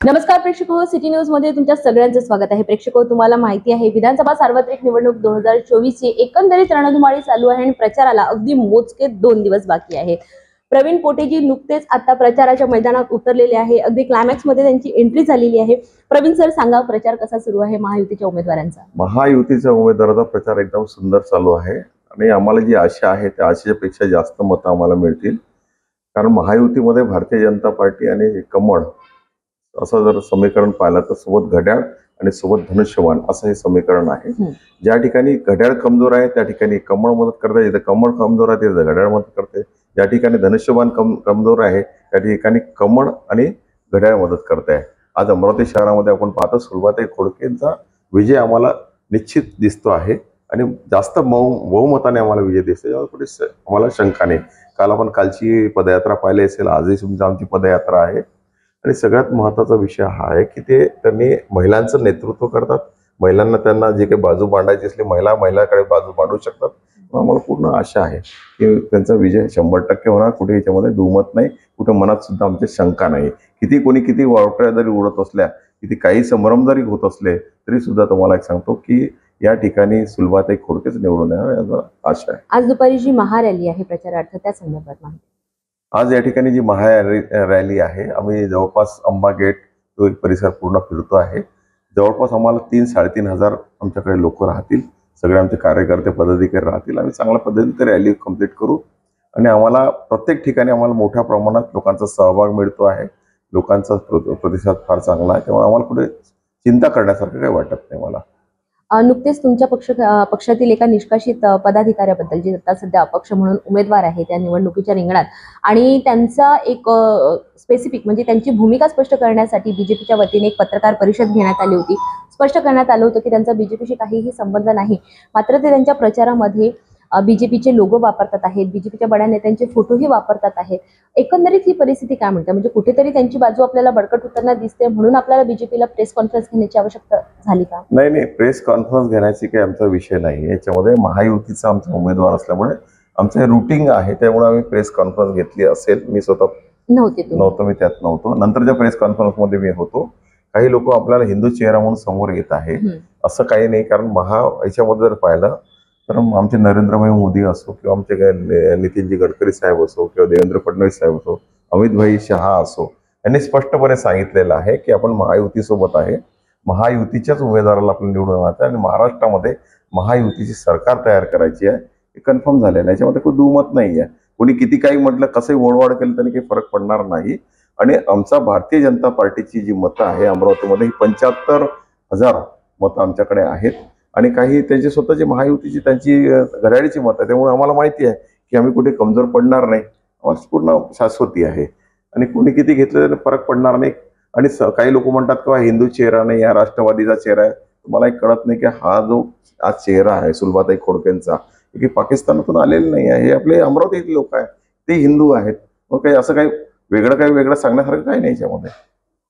नमस्कार प्रेक्षको, city news मध्ये तुमच्या सगळ्यांचं स्वागत आहे। प्रेक्षको, तुम्हाला माहिती आहे विधानसभा सार्वत्रिक निवडणूक 2024 ची एकंदरीत रणधुमाळी चालू आहे आणि प्रचाराला अगदी मोजके 2 दिवस बाकी आहेत। प्रवीण पोटेजी नुकतेच आता प्रचाराच्या मैदानात उतरलेले आहे। अगदी क्लायमॅक्स मध्ये त्यांची एंट्री झालेली आहे। प्रवीण सर, सांगा प्रचार कसा सुरू आहे महायुतीच्या उमेदवारांचा? महायुतीच्या उमेदवाराचा प्रचार एकदम सुंदर चालू आहे आणि आम्हाला जी आशा आहे त्या आशेपेक्षा जास्त मतं आम्हाला मिळतील, कारण महायुतीमध्ये भारतीय जनता पार्टी आणि कमळ असं जर समीकरण पाहिलं तर सोबत घड्याळ आणि सोबत धनुष्यबाण असं हे समीकरण आहे। ज्या ठिकाणी घड्याळ कमजोर आहे त्या ठिकाणी कमळ मदत करते, जिथे कमळ कमजोर आहे तिथे घड्याळ मदत करते, ज्या ठिकाणी धनुष्यबाण कमजोर आहे त्या ठिकाणी कमळ आणि घड्याळ मदत करते आहे। आज अमरावती शहरामध्ये आपण पाहतो सुलभाताई खोडकेंचा विजय आम्हाला निश्चित दिसतो आहे आणि जास्त बहुमताने आम्हाला विजय दिसतो, यावर कुठे आम्हाला शंका नाही। कालची पदयात्रा पाहिली असेल, आजही सुद्धा आमची पदयात्रा आहे आणि सगळ्यात महत्त्वाचा विषय हा आहे की त्यांनी महिलांचं नेतृत्व करतात। महिलांना त्यांना जे काही बाजू मांडायची असली महिलाकडे बाजू मांडू शकतात। आम्हाला पूर्ण आशा आहे की त्यांचा विजय 100% होणार, कुठे याच्यामध्ये दुमत नाही, कुठे मनात सुद्धा आमची शंका नाही। किती वावटळ्या जरी उडत असल्या, किती काही संभ्रम जरी होत असले तरी सुद्धा तुम्हाला एक सांगतो की या ठिकाणी सुलभाताई खोडकेच निवडून येणार याचा आशा आहे। आज दुपारी जी महारॅली आहे प्रचारार्थ, त्या संदर्भात माहिती? आज या ठिकाणी जी महारॅली आहे, आम्ही जवळपास अंबा गेट तो एक परिसर पूर्ण फिरतो आहे। जवळपास आम्हाला 3-3.5 हजार आमच्याकडे लोक राहतील, सगळे आमचे कार्यकर्ते पदाधिकारी राहतील। आम्ही चांगल्या पद्धतीने रॅली कंप्लीट करू आणि आम्हाला प्रत्येक ठिकाणी आम्हाला मोठ्या प्रमाणात लोकांचा सहभाग मिळतो आहे, लोकांचा प्रतिसाद फार चांगला आहे, त्यामुळे आम्हाला कुठे चिंता करण्यासारखं काही वाटत नाही मला। नुकतेच तुमच्या पक्षातील एका निष्कासित पदाधिकाऱ्याबद्दल, जे आता सध्या अपक्ष म्हणून उमेदवार आहे त्या निवडणुकीच्या रिंगणात, आणि त्यांचा एक स्पेसिफिक म्हणजे त्यांची भूमिका स्पष्ट करण्यासाठी बीजेपीच्या वतीने एक पत्रकार परिषद घेण्यात आली होती। स्पष्ट करण्यात आलं होतं की त्यांचा बीजेपीशी काहीही संबंध नाही, मात्र ते त्यांच्या प्रचारामध्ये बीजेपीचे लोगो वापरतात आहेत, बीजेपीच्या बड्या नेत्यांचे फोटोही वापरतात आहेत। एकंदरीत ही परिस्थिती काय म्हणते? म्हणजे कुठेतरी त्यांची बाजू आपल्याला बळकट होताना दिसते, म्हणून आपल्याला बीजेपीला प्रेस कॉन्फरन्स घेण्याची आवश्यकता झाली का? नाही, प्रेस कॉन्फरन्स घेण्याची काही आमचा विषय नाही। याच्यामध्ये महायुतीचा आमचा उमेदवार असल्यामुळे आमचं रुटीन आहे, त्यामुळे आम्ही प्रेस कॉन्फरन्स घेतली असेल। मी स्वतः नव्हतो, मी त्यात नव्हतो। नंतरच्या प्रेस कॉन्फरन्स मध्ये मी होतो। काही लोक आपल्याला हिंदू चेहरा म्हणून समोर येत आहे, असं काही नाही, कारण याच्यामध्ये जर पाहिलं तर आमचे नरेंद्रभाई मोदी असो किंवा आमचे नितीनजी गडकरी साहेब असो किंवा देवेंद्र फडणवीस साहेब असो, अमितभाई शहा असो, यांनी स्पष्टपणे सांगितलेलं आहे की आपण महायुतीसोबत आहे, महायुतीच्याच उमेदवाराला आपण निवडून आणायचं आणि महाराष्ट्रामध्ये महायुतीची सरकार तयार करायची आहे, हे कन्फर्म झालेलं आहे। याच्यामध्ये काही दुमत नाही आहे। कोणी किती काही म्हटलं, कसंही ओढवाढ केलं तरी काही फरक पडणार नाही। आणि आमचा भारतीय जनता पार्टीची जी मतं आहे अमरावतीमध्ये, ही 75,000 मतं आमच्याकडे आहेत आणि काही त्यांची स्वतःची महायुतीची त्यांची घड्याळीची मतं आहे, त्यामुळे आम्हाला माहिती आहे की आम्ही कुठे कमजोर पडणार नाही, आम्हाला पूर्ण शाश्वती आहे आणि कोणी किती घेतलं तरी फरक पडणार नाही। आणि काही लोक म्हणतात की हिंदू चेहरा नाही, हा राष्ट्रवादीचा चेहरा आहे। तुम्हाला एक कळत नाही की हा जो आज चेहरा आहे सुलभाताई खोडकेंचा, की पाकिस्तानातून आलेले नाही आहे, हे आपले अमरावतीतले लोक आहेत, ते हिंदू आहेत। मग काही असं काही वेगळं सांगण्यासारखं काही नाही याच्यामध्ये।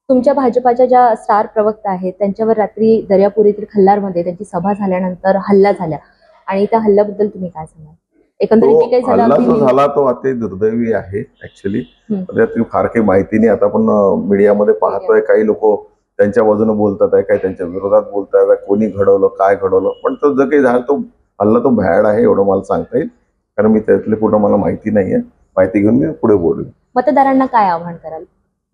तुमच्या भाजपाच्या ज्या स्टार प्रवक्ता आहेत त्यांच्यावर रात्री दर्यापूर येथील खल्लारमध्ये त्यांची सभा झाल्यानंतर हल्ला झाला, आणि त्या हल्ल्याबद्दल तुम्ही काय सांगाल? एकंदरीत जे काही हल्ला जो झाला तो अति दुर्दैवी आहे ऍक्च्युअली, त्यात फार काही माहिती नाही। आता आपण मीडियामध्ये पाहतोय काही लोक त्यांच्या बाजूने बोलतात आहे, काही त्यांच्या विरोधात बोलतात आहे, कोणी घडवलं काय घडवलं, पण तो जो काही झाला तो हल्ला तो भयाड आहे एवढं मला सांगता येईल, कारण मी त्यातले पूर्ण मला माहिती नाहीये। माहिती घेऊन मी पुढे बोलू। मतदारांना काय आव्हान कराल?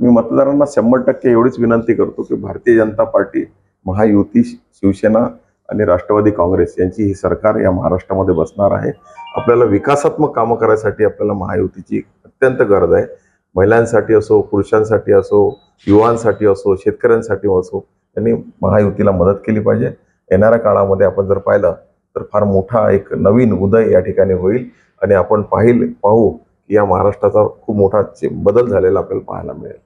मी मतदारांना 100% एवढीच विनंती करतो की भारतीय जनता पार्टी, महायुती, शिवसेना आणि राष्ट्रवादी काँग्रेस यांची ही सरकार या महाराष्ट्रामध्ये बसणार आहे। आपल्याला विकासात्मक कामं करायसाठी आपल्याला महायुतीची अत्यंत गरज आहे। महिलांसाठी असो, पुरुषांसाठी असो, युवांसाठी असो, शेतकऱ्यांसाठी असो, त्यांनी महायुतीला मदत केली पाहिजे। येणाऱ्या काळामध्ये आपण जर पाहिलं तर फार मोठा एक नवीन उदय या ठिकाणी होईल आणि आपण पाहू की या महाराष्ट्राचा खूप मोठा बदल झालेला आपल्याला पाहायला मिळेल।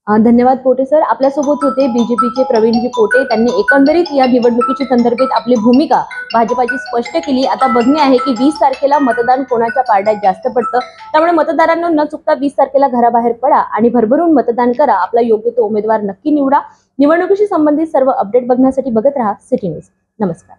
धन्यवाद पोटे सर। आपल्यासोबत होते बीजेपीचे प्रवीणजी पोटे। त्यांनी एकंदरीत या निवडणुकीच्या संदर्भात आपली भूमिका भाजपाची स्पष्ट केली। आता बघणे आहे की 20 तारखेला मतदान कोणाच्या पारड्यात जास्त पडतं, त्यामुळे मतदारांना न चुकता 20 तारखेला घराबाहेर पडा आणि भरभरून मतदान करा, आपला योग्य तो उमेदवार नक्की निवडा। निवडणुकीशी संबंधित सर्व अपडेट बघण्यासाठी बघत राहा सिटी न्यूज। नमस्कार।